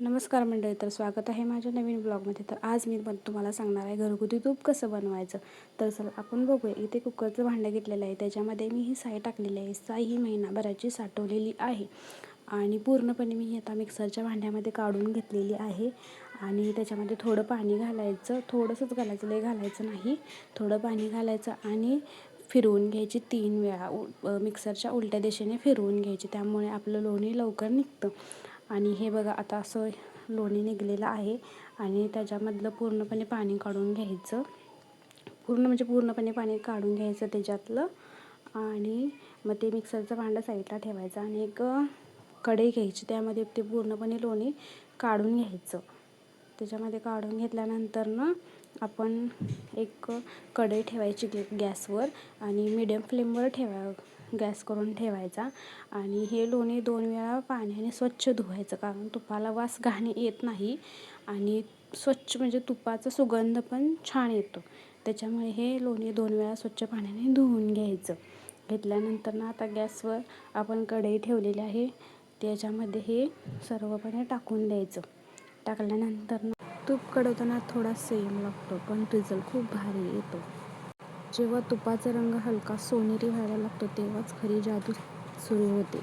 नमस्कार मंडळी, तर स्वागत आहे माझ्या नवीन ब्लॉगमध्ये. तर आज मी तुम्हाला सांगणार आहे घरगुती तूप कसं बनवायचं. तर चला आपण बघूया. इथे कुकरचं भांडं घेतलेलं आहे, त्याच्यामध्ये मी ही साय टाकलेली आहे. साय ही महिनाभराची साठवलेली आहे आणि पूर्णपणे मी आता मिक्सरच्या भांड्यामध्ये काढून घेतलेली आहे. आणि त्याच्यामध्ये थोडं पाणी घालायचं, थोडंसंच घालायचं, लय घालायचं नाही. थोडं पाणी घालायचं आणि फिरवून घ्यायची 3 वेळा. मिक्सरच्या उलट्या दिशेने फिरवून घ्यायची, त्यामुळे आपलं लोणी लवकर निघतं. आणि हे बघा, आता असं लोणी निघलेलं आहे आणि त्याच्यामधलं पूर्णपणे पाणी काढून घ्यायचं. पूर्णपणे पाणी काढून घ्यायचं त्याच्यातलं. आणि मग ते मिक्सरचं भांडं साईडला ठेवायचं आणि एक कढई घ्यायची, त्यामध्ये ते पूर्णपणे लोणी काढून घ्यायचं. त्याच्यामध्ये काढून घेतल्यानंतर ना आपण एक कढई ठेवायची गॅसवर आणि मीडियम फ्लेमवर गॅस करून ठेवायचा. आणि हे लोणी 2 वेळा पाण्याने स्वच्छ धुवायचं, कारण तुपाला वास घाण येत नाही आणि स्वच्छ म्हणजे तुपाचा सुगंध पण छान येतो. त्याच्यामुळे हे लोणी 2 वेळा स्वच्छ पाण्याने धुवून घ्यायचं. घेतल्यानंतर ना आता गॅसवर आपण कढई ठेवलेली आहे, त्याच्यामध्ये हे सर्वपणे टाकून द्यायचं. टाकल्यानंतर ना तूप कडवताना थोडा सेम लागतो, पण रिझल्ट खूप भारी येतो. जेव्हा तुपाचा रंग हलका सोनेरी व्हायला लागतो तेव्हाच खरी जादू सुरू होते.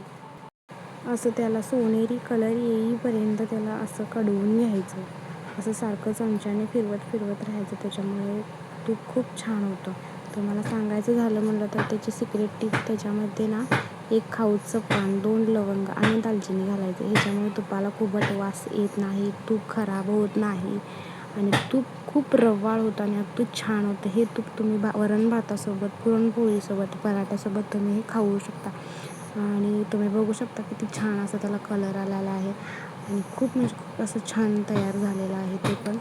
असं त्याला सोनेरी कलर येईपर्यंत त्याला असं कडवून घ्यायचं. असं सारखं चमच्याने फिरवत राहायचं, त्याच्यामुळे तूप खूप छान होतं. तुम्हाला सांगायचं झालं म्हणलं तर त्याची सिक्रेट टिप, त्याच्यामध्ये ना 1 खाऊचं पान, 2 लवंग आणि दालचिनी घालायचं. ह्याच्यामुळे तुपाला खूपच वास येत नाही, तूप खराब होत नाही आणि तूप खूप रवाळ होतं आणि अगदी छान होतं. हे तूप तुम्ही वरण भातासोबत, पुरणपोळीसोबत, पराठ्यासोबत तुम्ही हे खाऊ शकता. आणि तुम्ही बघू शकता किती छान असं त्याला कलर आलेला आहे आणि खूप असं छान तयार झालेलं आहे. ते पण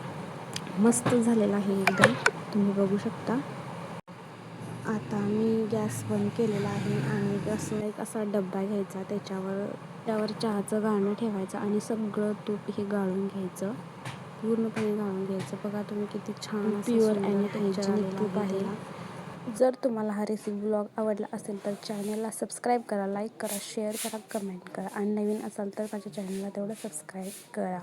मस्त झालेलं आहे एकदम, तुम्ही बघू शकता. आता मी गॅस बंद केलेला आहे आणि एक असा डब्बा घ्यायचा, त्यावर चहाचं गाळणं ठेवायचं आणि सगळं तूप हे गाळून घ्यायचं, पूर्णपणे गाळून घ्यायचं. बघा तुम्ही किती छान प्युअर आणि हायजेनिक तूप आहे. जर तुम्हाला हा रेसिपी ब्लॉग आवडला असेल तर चॅनलला सबस्क्राईब करा, लाईक करा, शेअर करा, कमेंट करा आणि नवीन असाल तर माझ्या चॅनलला तेवढं सबस्क्राईब करा.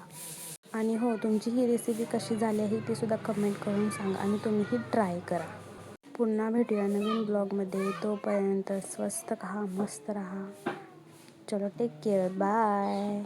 आणि हो, तुमची ही रेसिपी कशी झाली आहे ते सुद्धा कमेंट करून सांगा आणि तुम्हीही ट्राय करा. पुन्हा भेटूया नवीन ब्लॉगमध्ये. तोपर्यंत स्वस्त खा, मस्त राहा. चलो, टेक केअर, बाय.